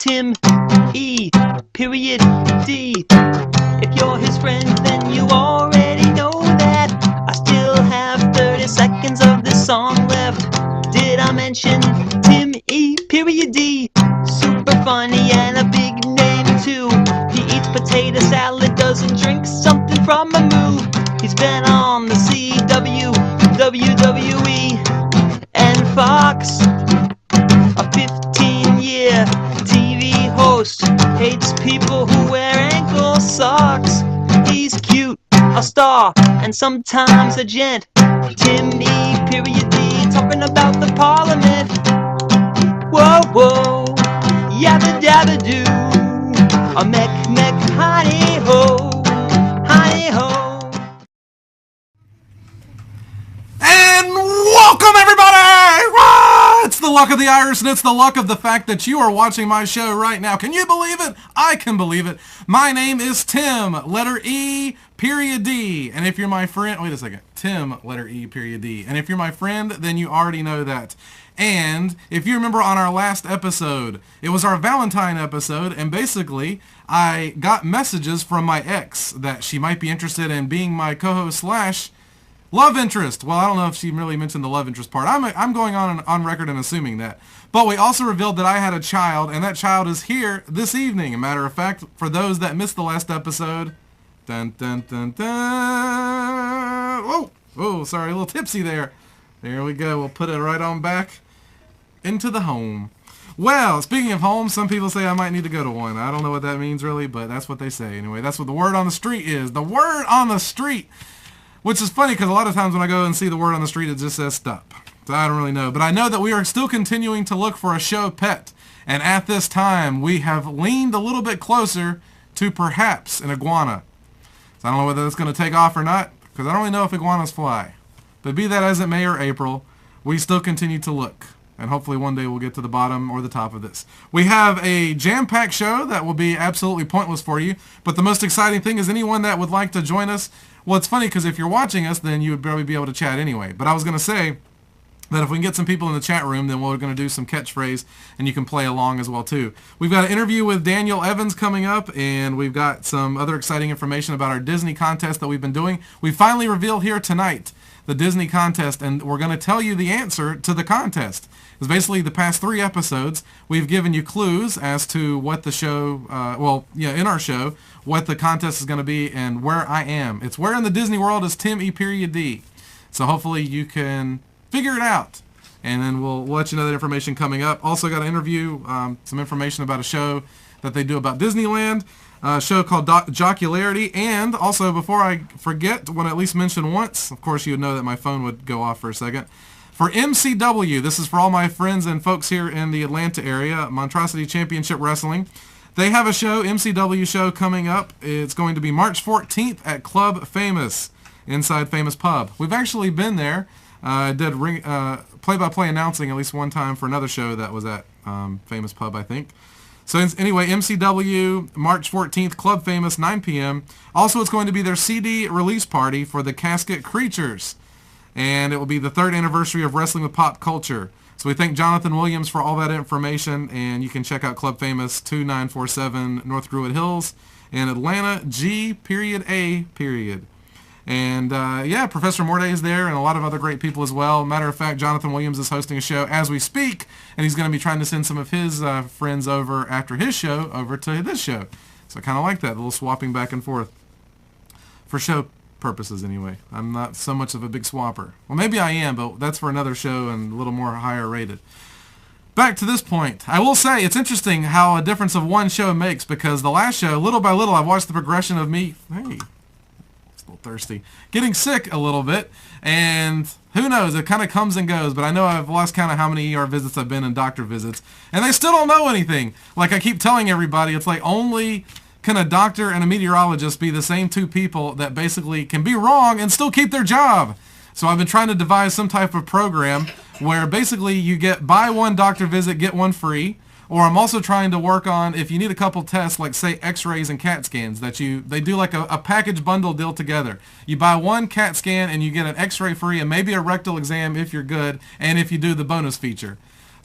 Tim E. Period D. If you're his friend, then you already know that I still have 30 seconds of this song left. Did I mention Tim E. Period D? Super funny and a big name too. He eats potato salad, doesn't drink something from a moo. He's been on the CW, WWE, and Fox. A 15-year TV host, hates people who wear ankle socks. He's cute, a star, and sometimes a gent. Tim E. Period D, talking about the parliament. Whoa, whoa, yabba dabba doo. A mech, honey ho, honey ho. And welcome everybody! It's the luck of the Irish, and it's the luck of the fact that you are watching my show right now. Can you believe it? I can believe it. My name is Tim, letter E, period D. And if you're my friend, wait a second, Tim, letter E, period D. And if you're my friend, then you already know that. And if you remember on our last episode, it was our Valentine episode, and basically I got messages from my ex that she might be interested in being my co-host slash love interest. Well, I don't know if she really mentioned the love interest part. I'm going on record and assuming that. But we also revealed that I had a child, and that child is here this evening. A matter of fact, for those that missed the last episode, dun dun dun dun. Oh, sorry, a little tipsy there. There we go. We'll put it right on back into the home. Well, speaking of home, some people say I might need to go to one. I don't know what that means really, but that's what they say. Anyway, that's what the word on the street is. The word on the street. Which is funny because a lot of times when I go and see the word on the street, it just says stop. So I don't really know. But I know that we are still continuing to look for a show pet. And at this time, we have leaned a little bit closer to perhaps an iguana. So I don't know whether that's going to take off or not, because I don't really know if iguanas fly. But be that as it may or April, we still continue to look. And hopefully one day we'll get to the bottom or the top of this. We have a jam-packed show that will be absolutely pointless for you. But the most exciting thing is anyone that would like to join us. Well, it's funny because if you're watching us, then you would probably be able to chat anyway. But I was going to say that if we can get some people in the chat room, then we're going to do some catchphrase, and you can play along as well, too. We've got an interview with Daniel Evans coming up, and we've got some other exciting information about our Disney contest that we've been doing. We finally revealed here tonight the Disney contest, and we're going to tell you the answer to the contest. Because basically the past 3 episodes, we've given you clues as to what the show, in our show, what the contest is going to be and where I am. It's where in the Disney world is Tim E. period D. So hopefully you can figure it out. And then we'll let you know that information coming up. Also got an interview, some information about a show that they do about Disneyland. A show called Jockulaity. And also, before I forget, want to at least mention once, of course you would know that my phone would go off for a second. For MCW, this is for all my friends and folks here in the Atlanta area, Monstrosity Championship Wrestling. They have a show, MCW show, coming up. It's going to be March 14th at Club Famous, inside Famous Pub. We've actually been there. I did play-by-play announcing at least one time for another show that was at Famous Pub, I think. So anyway, MCW, March 14th, Club Famous, 9 p.m. Also, it's going to be their CD release party for the Casket Creatures. And it will be the 3rd anniversary of Wrestling with Pop Culture. So we thank Jonathan Williams for all that information, and you can check out Club Famous 2947 North Druid Hills in Atlanta, G.A. And Professor Morday is there and a lot of other great people as well. Matter of fact, Jonathan Williams is hosting a show as we speak, and he's going to be trying to send some of his friends over after his show over to this show. So I kind of like that, a little swapping back and forth. For show purposes anyway. I'm not so much of a big swapper. Well, maybe I am, but that's for another show and a little more higher rated. Back to this point. I will say it's interesting how a difference of one show makes, because the last show, little by little, I've watched the progression of me, it's a little thirsty, getting sick a little bit, and who knows, it kind of comes and goes, but I know I've lost count of how many ER visits I've been in, doctor visits, and they still don't know anything. Like I keep telling everybody, it's like only can a doctor and a meteorologist be the same 2 people that basically can be wrong and still keep their job. So I've been trying to devise some type of program where basically you buy 1 doctor visit, get 1 free. Or I'm also trying to work on, if you need a couple tests, like say x-rays and CAT scans, they do like a package bundle deal together. You buy 1 CAT scan and you get an x-ray free and maybe a rectal exam if you're good, and if you do the bonus feature.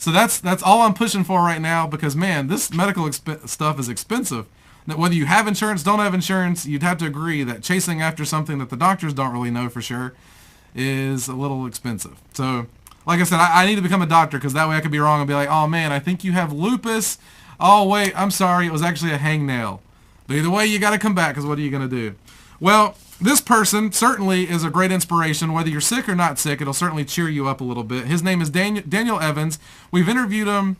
So that's all I'm pushing for right now because, man, this medical stuff is expensive. Now, whether you have insurance, don't have insurance, you'd have to agree that chasing after something that the doctors don't really know for sure is a little expensive. So, like I said, I need to become a doctor because that way I could be wrong and be like, oh, man, I think you have lupus. Oh, wait, I'm sorry. It was actually a hangnail. But either way, you got to come back because what are you going to do? Well, this person certainly is a great inspiration. Whether you're sick or not sick, it'll certainly cheer you up a little bit. His name is Daniel Evans. We've interviewed him.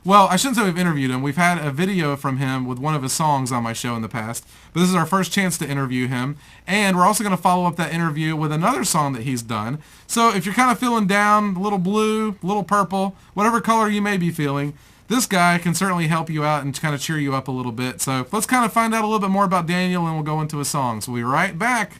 Well, I shouldn't say we've interviewed him. We've had a video from him with one of his songs on my show in the past. But this is our first chance to interview him. And we're also going to follow up that interview with another song that he's done. So if you're kind of feeling down, a little blue, a little purple, whatever color you may be feeling, this guy can certainly help you out and kind of cheer you up a little bit. So let's kind of find out a little bit more about Daniel and we'll go into his songs. We'll be right back.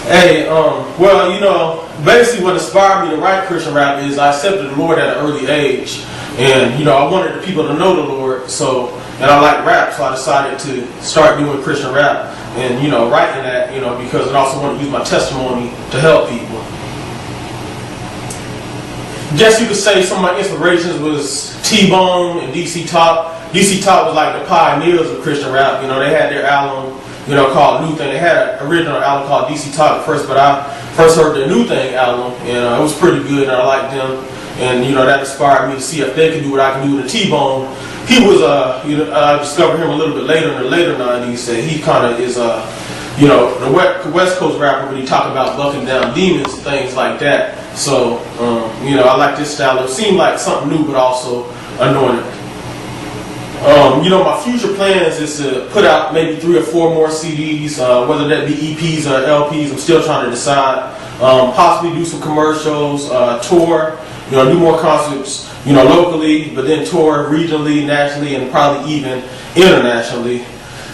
Hey, well, you know, basically what inspired me to write Christian rap is I accepted the Lord at an early age. And, you know, I wanted the people to know the Lord, and I like rap, so I decided to start doing Christian rap and, you know, writing that, you know, because I also want to use my testimony to help people. Guess you could say some of my inspirations was T-Bone and DC Talk. DC Talk was like the pioneers of Christian rap. You know, they had their album, you know, called New Thing. They had an original album called DC Talk at first, but I first heard the New Thing album, and it was pretty good, and I liked them. And, you know, that inspired me to see if they could do what I can do with T-Bone. He was, you know, I discovered him a little bit later in the later 90s, and he kind of is, you know, the West Coast rapper, but he talk about bucking down demons and things like that. So, you know, I like this style. It seemed like something new, but also anointed. You know, my future plans is to put out maybe 3 or 4 more CDs, whether that be EPs or LPs. I'm still trying to decide. Possibly do some commercials, tour, you know, do more concerts, you know, locally, but then tour regionally, nationally, and probably even internationally.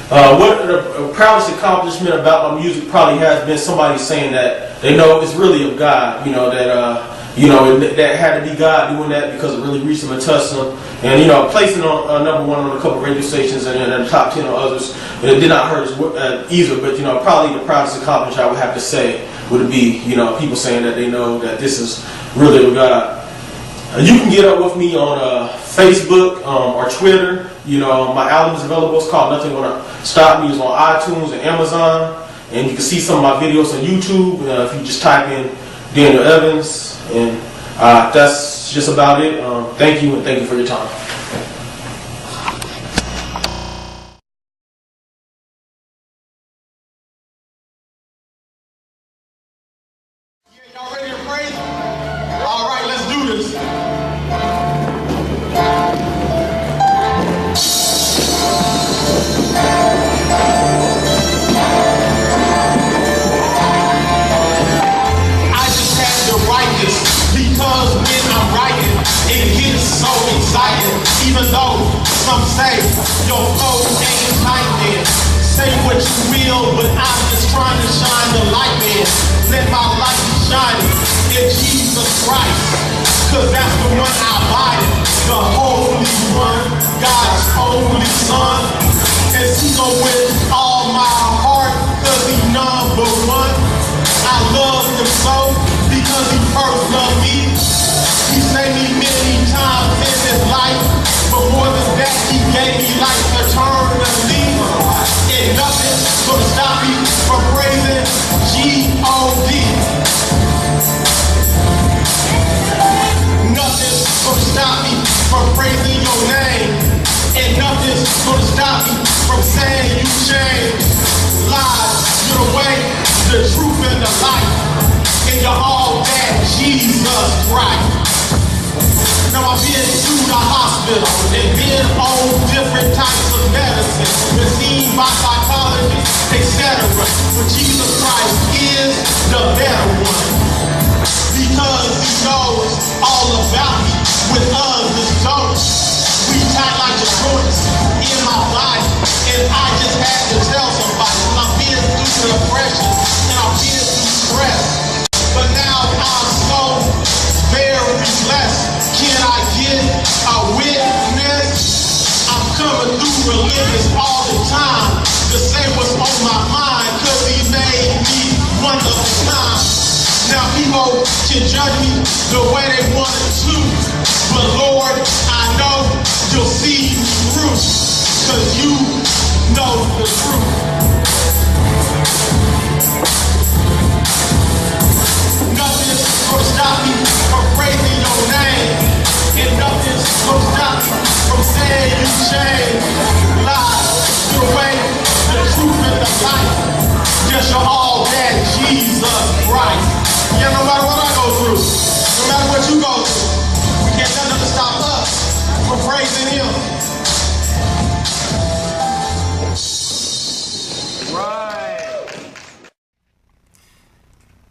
What the proudest accomplishment about my music probably has been somebody saying that they know it's really of God, you know, that you know, that had to be God doing that because it really reached them and touched them. And, you know, placing on number 1 on a couple radio stations and then the top 10 on others, it did not hurt us either. But, you know, probably the proudest accomplishment I would have to say would be, you know, people saying that they know that this is really of God. You can get up with me on Facebook or Twitter. You know, my album is available. It's called Nothing Gonna Stop Me. It's on iTunes and Amazon. And you can see some of my videos on YouTube if you just type in Daniel Evans. And that's just about it. Thank you, and thank you for your time. Yeah, y'all ready to praise? All right, let's do this. Because when I'm writing, it gets so exciting. Even though some say your flow ain't tight, man. Say what you will, but I'm just trying to shine the light, man. Let my light be shining in Jesus Christ, cause that's the one I abide in. The Holy One, God's only Son. And he go with all my heart, cause he number 1. I love him so because he first loved me. He saved me many times in his life, but more than that, he gave me life eternally. And nothing gonna stop me from praising G-O-D. Nothing's gonna stop me from praising your name. And nothing's gonna stop me from saying you changed lives. You're the way, the truth, and the life. And you're all that Jesus Christ. Now I've been to the hospital and been on different types of medicine, been seen by psychologists, etc. But Jesus Christ is the better one, because he knows all about me. With us, it's dope. We tight like the joints in my body, and I just had to tell somebody when I've been through depression and I've been through stress. But now I'm so very blessed. Can I get a witness? I'm coming through judge me the way they wanted to. But Lord, I know you'll see me through. Cause you know the truth. Nothing's gonna stop me from praising your name. And nothing's gonna stop me from saying you changed. Lies, the way, the truth, and the life. Yes, you're all that Jesus Christ. Yeah, no matter what I go through, no matter what you go through, we can't let nothing stop us from praising Him.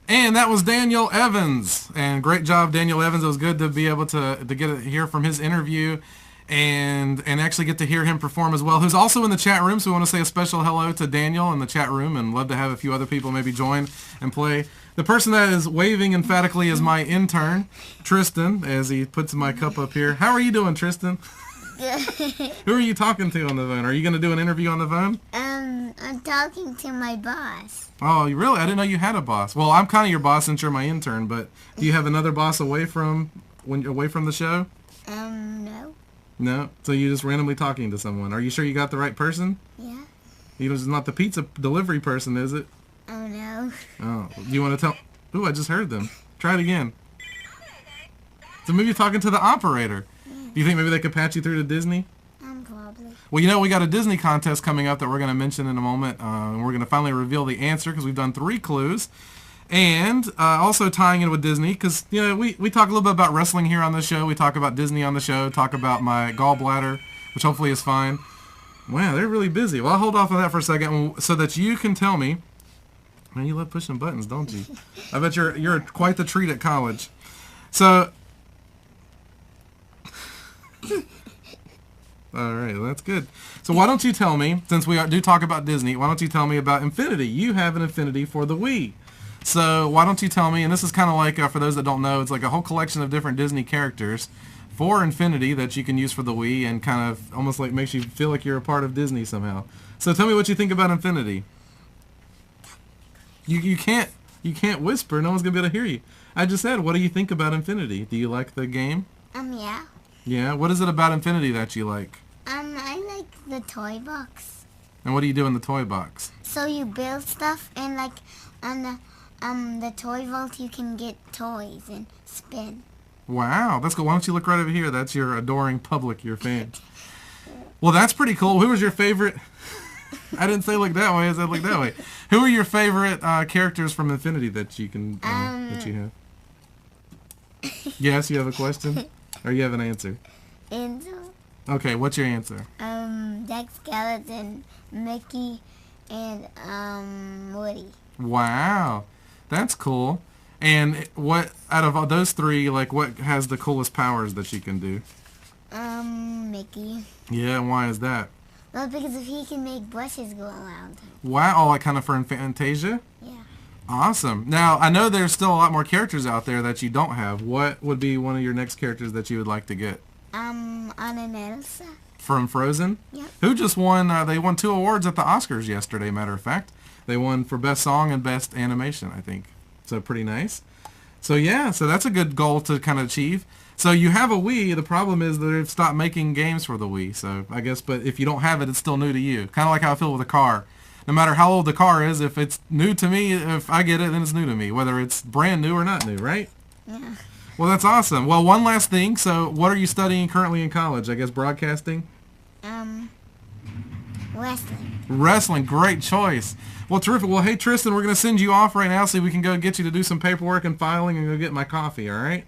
And that was Daniel Evans, and great job, Daniel Evans. It was good to be able to hear from his interview, and actually get to hear him perform as well. Who's also in the chat room, so we want to say a special hello to Daniel in the chat room, and love to have a few other people maybe join and play. The person that is waving emphatically is my intern, Tristan, as he puts my cup up here. How are you doing, Tristan? Who are you talking to on the phone? Are you going to do an interview on the phone? I'm talking to my boss. Oh, you really? I didn't know you had a boss. Well, I'm kind of your boss since you're my intern, but do you have another boss away from the show? No. No? So you're just randomly talking to someone. Are you sure you got the right person? Yeah. It's not the pizza delivery person, is it? Oh, no. Oh, do you want to tell? Ooh, I just heard them. Try it again. So maybe you're talking to the operator. Do you think maybe they could patch you through to Disney? Probably. Well, we got a Disney contest coming up that we're going to mention in a moment. And we're going to finally reveal the answer because we've done 3 clues. And also tying in with Disney because, we talk a little bit about wrestling here on the show. We talk about Disney on the show, talk about my gallbladder, which hopefully is fine. Wow, they're really busy. Well, I'll hold off on that for a second so that you can tell me. Man, you love pushing buttons, don't you? I bet you're quite the treat at college. So... All right, well, that's good. So why don't you tell me, since we do talk about Disney, why don't you tell me about Infinity? You have an Infinity for the Wii. So why don't you tell me, and this is kind of like, for those that don't know, it's like a whole collection of different Disney characters for Infinity that you can use for the Wii and kind of almost like makes you feel like you're a part of Disney somehow. So tell me what you think about Infinity. You can't whisper, no one's going to be able to hear you. I just said, what do you think about Infinity? Do you like the game? Yeah. Yeah, what is it about Infinity that you like? I like the toy box. And what do you do in the toy box? So you build stuff, and like on the toy vault you can get toys and spin. Wow, that's cool. Why don't you look right over here? That's your adoring public, your fans. Well, that's pretty cool. Who was your favorite? I didn't say look that way. I said look that way. Who are your favorite characters from Infinity that you can that you have? Yes, you have a question, or you have an answer? Answer. Okay, what's your answer? Dex Skeleton, Mickey, and Woody. Wow, that's cool. And what out of all those 3, like, what has the coolest powers that she can do? Mickey. Yeah, and why is that? Well, because if he can make brushes go around him. Wow, oh, like kind of for Fantasia? Yeah. Awesome. Now, I know there's still a lot more characters out there that you don't have. What would be one of your next characters that you would like to get? Anna and Elsa. From Frozen? Yep. Who just won, they won 2 awards at the Oscars yesterday, matter of fact. They won for Best Song and Best Animation, I think. So pretty nice. So yeah, so that's a good goal to kind of achieve. So you have a Wii. The problem is that they've stopped making games for the Wii. So I guess, but if you don't have it, it's still new to you. Kind of like how I feel with a car. No matter how old the car is, if it's new to me, if I get it, then it's new to me, whether it's brand new or not new, right? Yeah. Well, that's awesome. Well, one last thing. So what are you studying currently in college? I guess broadcasting? Wrestling. Wrestling. Great choice. Well, terrific. Well, hey, Tristan, we're going to send you off right now so we can go get you to do some paperwork and filing and go get my coffee, all right?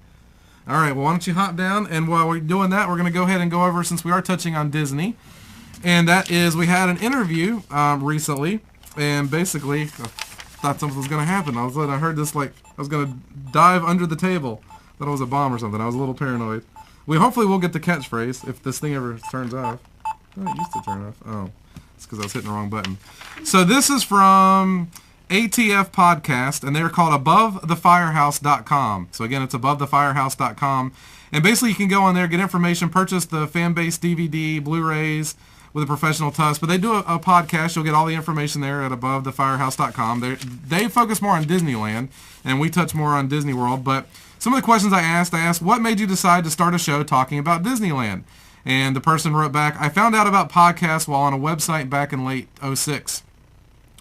All right, well, why don't you hop down? And while we're doing that, we're going to go ahead and go over, since we are touching on Disney, and that is we had an interview recently, and basically I thought something was going to happen. All of a sudden I heard this, like, I was going to dive under the table. Thought it was a bomb or something. I was a little paranoid. Hopefully we'll get the catchphrase if this thing ever turns off. Oh, it used to turn off. Oh, it's because I was hitting the wrong button. So this is from ATF Podcast, and they're called AboveTheFirehouse.com. So again, it's AboveTheFirehouse.com. And basically you can go on there, get information, purchase the Fanbase DVD, Blu-rays, with a professional tusk. But they do a podcast. You'll get all the information there at abovethefirehouse.com. They focus more on Disneyland, and we touch more on Disney World. But some of the questions I asked, what made you decide to start a show talking about Disneyland? And the person wrote back, I found out about podcasts while on a website back in late 06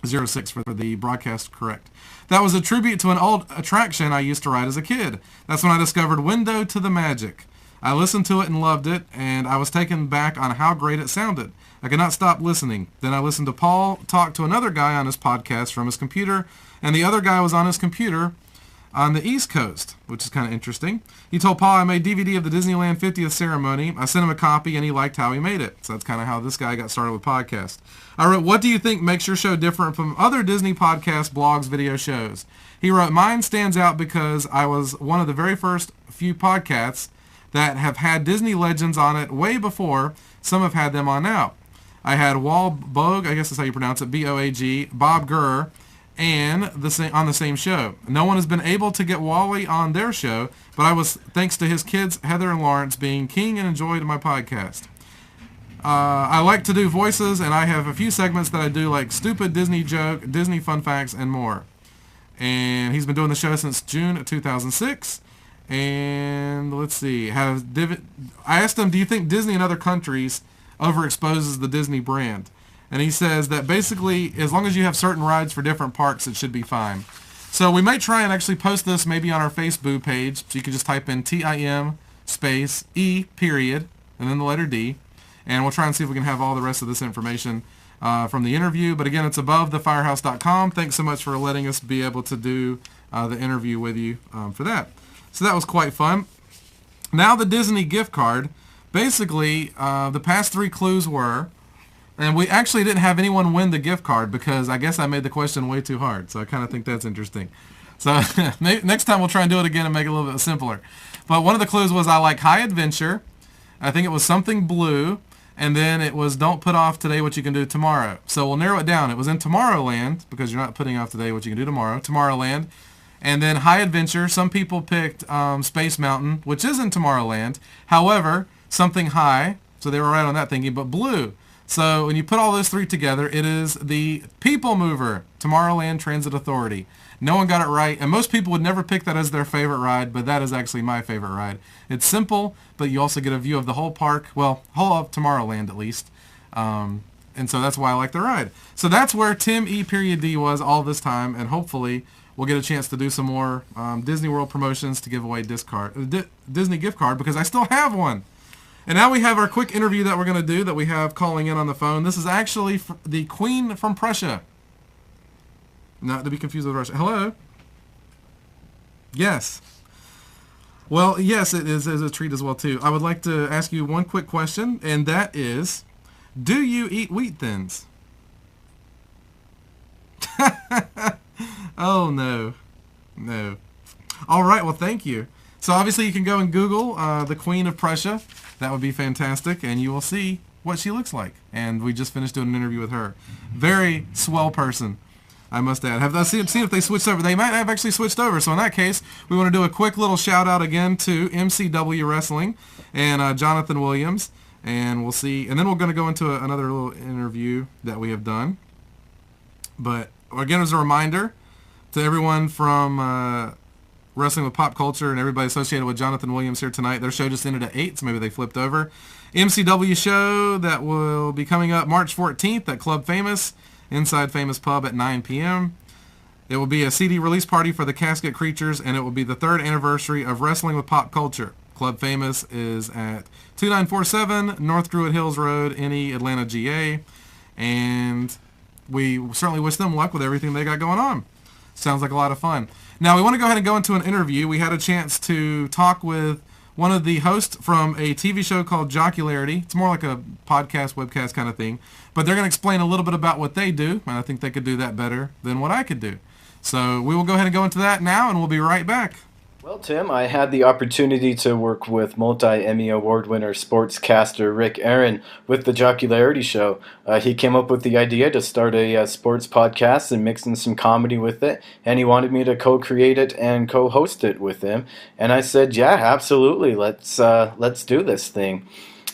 for the broadcast correct. That was a tribute to an old attraction I used to ride as a kid. That's when I discovered Window to the Magic. I listened to it and loved it, and I was taken back on how great it sounded. I could not stop listening. Then I listened to Paul talk to another guy on his podcast from his computer, and the other guy was on his computer on the East Coast, which is kind of interesting. He told Paul I made DVD of the Disneyland 50th ceremony. I sent him a copy, and he liked how he made it. So that's kind of how this guy got started with podcasts. I wrote, what do you think makes your show different from other Disney podcasts, blogs, video shows? He wrote, mine stands out because I was one of the very first few podcasts that have had Disney legends on it way before some have had them on now. I had Wal Boag, I guess that's how you pronounce it, B-O-A-G, Bob Gurr, and on the same show. No one has been able to get Wally on their show, but I was, thanks to his kids, Heather and Lawrence, being king and enjoyed my podcast. I like to do voices, and I have a few segments that I do, like stupid Disney joke, Disney fun facts, and more. And he's been doing the show since June of 2006. And let's see, I asked him, do you think Disney in other countries overexposes the Disney brand? And he says that basically, as long as you have certain rides for different parks, it should be fine. So we may try and actually post this maybe on our Facebook page. So you can just type in TIM space E period and then the letter D. And we'll try and see if we can have all the rest of this information from the interview. But again, it's abovethefirehouse.com. Thanks so much for letting us be able to do the interview with you for that. So that was quite fun. Now the Disney gift card. Basically, the past three clues were, and we actually didn't have anyone win the gift card because I guess I made the question way too hard. So I kind of think that's interesting. So next time we'll try and do it again and make it a little bit simpler. But one of the clues was I like high adventure. I think it was something blue. And then it was don't put off today what you can do tomorrow. So we'll narrow it down. It was in Tomorrowland because you're not putting off today what you can do tomorrow. Tomorrowland. And then high adventure. Some people picked Space Mountain, which is in Tomorrowland. However, something high. So they were right on that thinking. But blue. So when you put all those three together, it is the People Mover, Tomorrowland Transit Authority. No one got it right, and most people would never pick that as their favorite ride, but that is actually my favorite ride. It's simple, but you also get a view of the whole park, well, whole of Tomorrowland at least, and so that's why I like the ride. So that's where Tim E. D was all this time, and hopefully we'll get a chance to do some more Disney World promotions to give away Disney gift card, because I still have one. And now we have our quick interview that we're going to do that we have calling in on the phone. This is actually the Queen from Prussia. Not to be confused with Russia. Hello? Yes. Well, yes, it is a treat as well, too. I would like to ask you one quick question, and that is, do you eat wheat thins? Oh, no. No. All right, well, thank you. So obviously you can go and Google the Queen of Prussia. That would be fantastic, and you will see what she looks like. And we just finished doing an interview with her. Very swell person, I must add. Have I seen if they switched over? They might have actually switched over. So in that case, we want to do a quick little shout out again to MCW Wrestling and Jonathan Williams, and we'll see. And then we're going to go into another little interview that we have done. But again, as a reminder to everyone from Wrestling with Pop Culture and everybody associated with Jonathan Williams here tonight. Their show just ended at 8, so maybe they flipped over. MCW show that will be coming up March 14th at Club Famous, Inside Famous Pub at 9 p.m. It will be a CD release party for the Casket Creatures, and it will be the 3rd anniversary of Wrestling with Pop Culture. Club Famous is at 2947 North Druid Hills Road, NE, Atlanta, GA. And we certainly wish them luck with everything they got going on. Sounds like a lot of fun. Now, we want to go ahead and go into an interview. We had a chance to talk with one of the hosts from a TV show called Jockulaity. It's more like a podcast, webcast kind of thing. But they're going to explain a little bit about what they do, and I think they could do that better than what I could do. So we will go ahead and go into that now, and we'll be right back. Well, Tim, I had the opportunity to work with multi-Emmy Award winner sportscaster Rick Aaron with the Jockulaity Show. He came up with the idea to start a sports podcast and mix in some comedy with it, and he wanted me to co-create it and co-host it with him. And I said, yeah, absolutely, let's do this thing.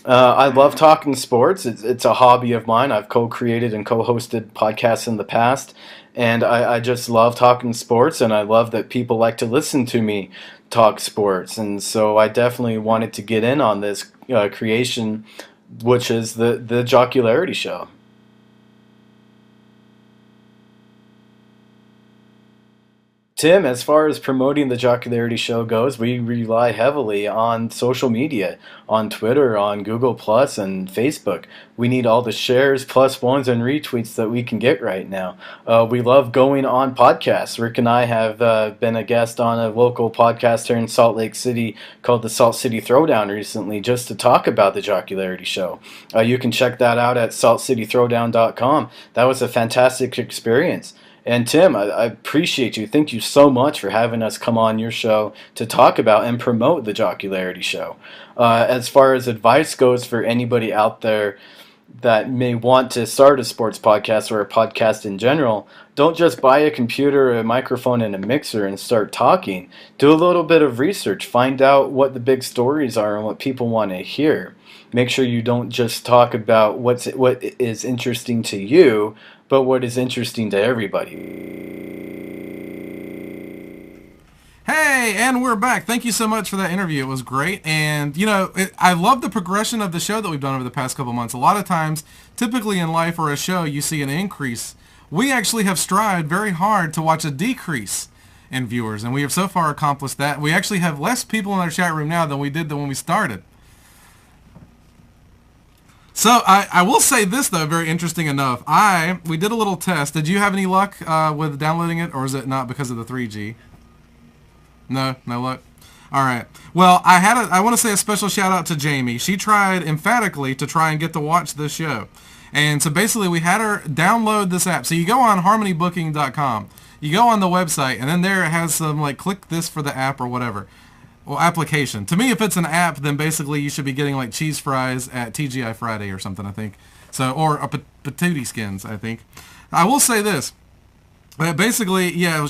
I love talking sports. It's a hobby of mine. I've co-created and co-hosted podcasts in the past, and I just love talking sports, and I love that people like to listen to me talk sports. And so I definitely wanted to get in on this creation, which is the Jocularity Show. Tim, as far as promoting the Jocularity Show goes, we rely heavily on social media, on Twitter, on Google Plus, and Facebook. We need all the shares, plus ones, and retweets that we can get right now. We love going on podcasts. Rick and I have been a guest on a local podcast here in Salt Lake City called the Salt City Throwdown recently, just to talk about the Jocularity Show. You can check that out at saltcitythrowdown.com. That was a fantastic experience. And Tim, I appreciate you. Thank you so much for having us come on your show to talk about and promote the Jocularity Show. As far as advice goes for anybody out there that may want to start a sports podcast or a podcast in general, don't just buy a computer, a microphone, and a mixer and start talking. Do a little bit of research. Find out what the big stories are and what people want to hear. Make sure you don't just talk about what is interesting to you, but what is interesting to everybody. Hey, and we're back. Thank you so much for that interview. It was great. And, I love the progression of the show that we've done over the past couple months. A lot of times, typically in life or a show, you see an increase. We actually have strived very hard to watch a decrease in viewers, and we have so far accomplished that. We actually have less people in our chat room now than we did when we started. So I will say this, though, very interesting enough. We did a little test. Did you have any luck with downloading it, or is it not because of the 3G? No luck? All right. Well, I want to say a special shout out to Jamie. She tried emphatically to try and get to watch this show. And so basically we had her download this app. So you go on harmonybooking.com. You go on the website, and then there it has some, click this for the app or whatever. Well, application. To me, if it's an app, then basically you should be getting cheese fries at TGI Friday or something, I think. So, or a patootie skins, I think. I will say this. Basically, yeah,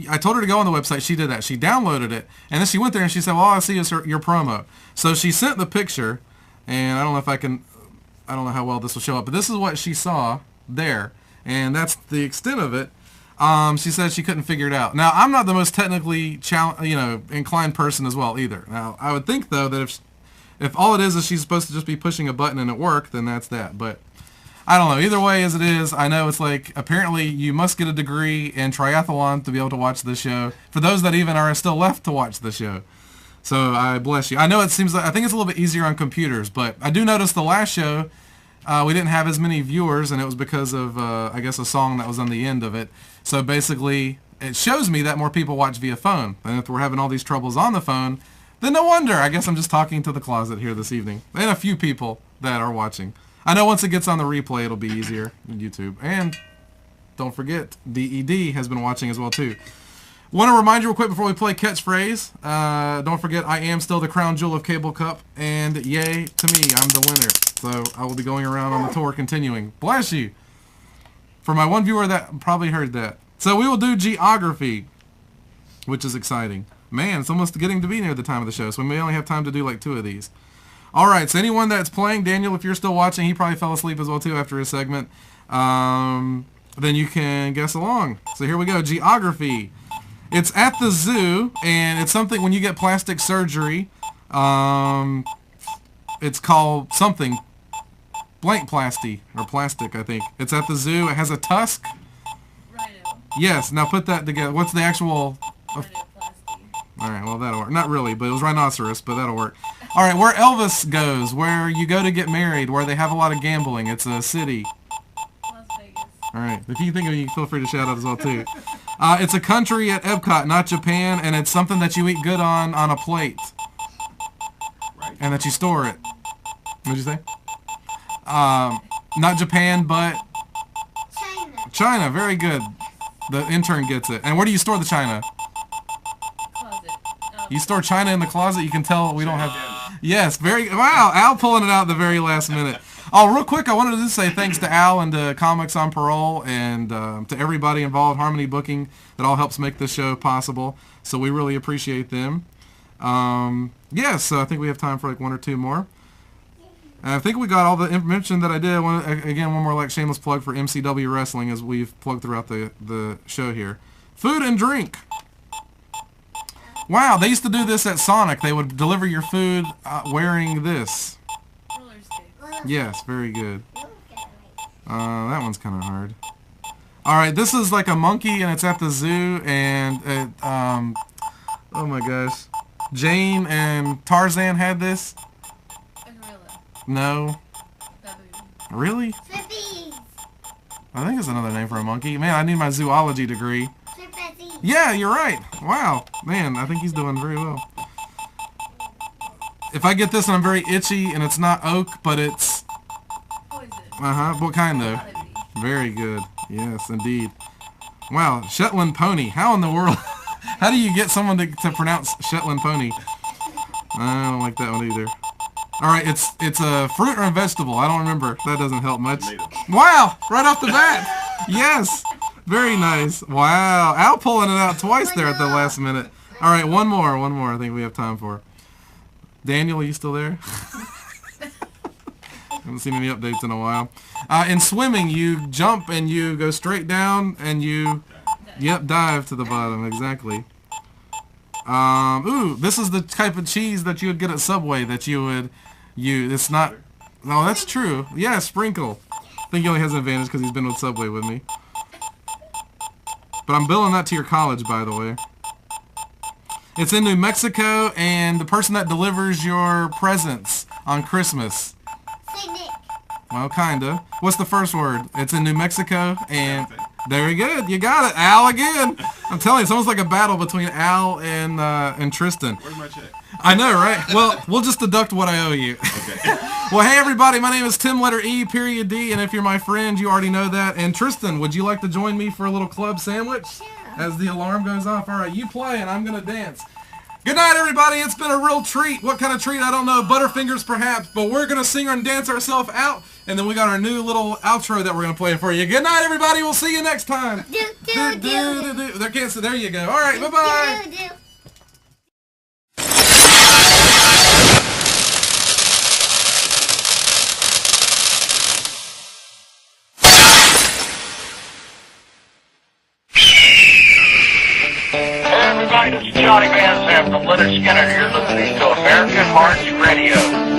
I told her to go on the website. She did that. She downloaded it, and then she went there and she said, well, all I see is your promo. So she sent the picture, and I don't know how well this will show up, but this is what she saw there, and that's the extent of it. She said she couldn't figure it out. Now, I'm not the most technically inclined person as well either. Now, I would think, though, that if all it is she's supposed to just be pushing a button and it worked, then that's that. But I don't know. Either way as it is, I know it's apparently you must get a degree in triathlon to be able to watch this show, for those that even are still left to watch the show. So I bless you. I know I think it's a little bit easier on computers, but I do notice the last show, we didn't have as many viewers, and it was because of, I guess, a song that was on the end of it. So basically, it shows me that more people watch via phone. And if we're having all these troubles on the phone, then no wonder. I guess I'm just talking to the closet here this evening. And a few people that are watching. I know once it gets on the replay, it'll be easier on YouTube. And don't forget, DED has been watching as well, too. Want to remind you real quick before we play catchphrase. Don't forget, I am still the crown jewel of Cable Cup. And yay to me, I'm the winner. So I will be going around on the tour continuing. Bless you. For my one viewer that probably heard that. So we will do geography, which is exciting. Man, it's almost getting to be near the time of the show, so we may only have time to do 2 of these. All right, so anyone that's playing, Daniel, if you're still watching, he probably fell asleep as well, too, after his segment. Then you can guess along. So here we go, geography. It's at the zoo, and it's something when you get plastic surgery. It's called something. Blank plasty, or plastic, I think. It's at the zoo. It has a tusk. Rhino. Yes, now put that together. What's the actual... Rhinoplasty. Alright, well, that'll work. Not really, but it was rhinoceros, but that'll work. Alright, where Elvis goes, where you go to get married, where they have a lot of gambling. It's a city. Las Vegas. Alright, if you think of it, you feel free to shout out as well, too. It's a country at Epcot, not Japan, and it's something that you eat good on a plate. Right. And that you store it. What'd you say? Not Japan, but China. China. Very good. The intern gets it. And where do you store the China? Closet. You store China in the closet. You can tell we don't have... Yes, very... Wow, Al pulling it out at the very last minute. Oh, real quick, I wanted to just say thanks to Al and to Comics on Parole and to everybody involved, Harmony Booking, that all helps make this show possible. So we really appreciate them. Yes, so I think we have time for 1 or 2 more. I think we got all the information that I did. Again, one more like shameless plug for MCW Wrestling as we've plugged throughout the show here. Food and drink. Wow, they used to do this at Sonic. They would deliver your food wearing this. Roller skates. Yes, very good. That one's kind of hard. All right, this is like a monkey, and it's at the zoo, and it, oh my gosh, Jane and Tarzan had this. A gorilla. No, Baboon. really? Flippies. I think it's another name for a monkey. Man, I need my zoology degree. Flippies. Yeah, you're right. Wow, man, I think he's doing very well. If I get this and I'm very itchy, and it's not oak, but it's Poison. what kind though? Jockulaity. Very good. Yes, indeed. Wow, Shetland pony. How in the world? How do you get someone to pronounce Shetland pony? I don't like that one either. All right, it's a fruit or a vegetable. I don't remember. That doesn't help much. Wow, right off the bat. Yes, very nice. Wow, Al pulling it out twice there at the last minute. All right, one more. I think we have time for. Daniel, are you still there? Haven't seen any updates in a while. In swimming, you jump and you go straight down and you, dive to the bottom. Exactly. Ooh, this is the type of cheese that you would get at Subway that you would, it's not, no, that's true. Yeah, sprinkle. I think he only has an advantage because he's been with Subway with me. But I'm billing that to your college, by the way. It's in New Mexico, and the person that delivers your presents on Christmas. Saint Nick. Well, kinda. What's the first word? It's in New Mexico, and very good. You got it, Al again. I'm telling you, it's almost like a battle between Al and Tristan. Where's my check? I know, right? Well, we'll just deduct what I owe you. Okay. Well, hey everybody, my name is Tim letter E period D, and if you're my friend, you already know that. And Tristan, would you like to join me for a little club sandwich? As the alarm goes off. All right, you play, and I'm gonna dance. Good night, everybody. It's been a real treat. What kind of treat? I don't know. Butterfingers, perhaps. But we're going to sing and dance ourselves out. And then we got our new little outro that we're going to play for you. Good night, everybody. We'll see you next time. There you go. All right, bye-bye. Hey everybody, this is Johnny Van Zant from Leonard Skinner. You're listening to American Hearts Radio.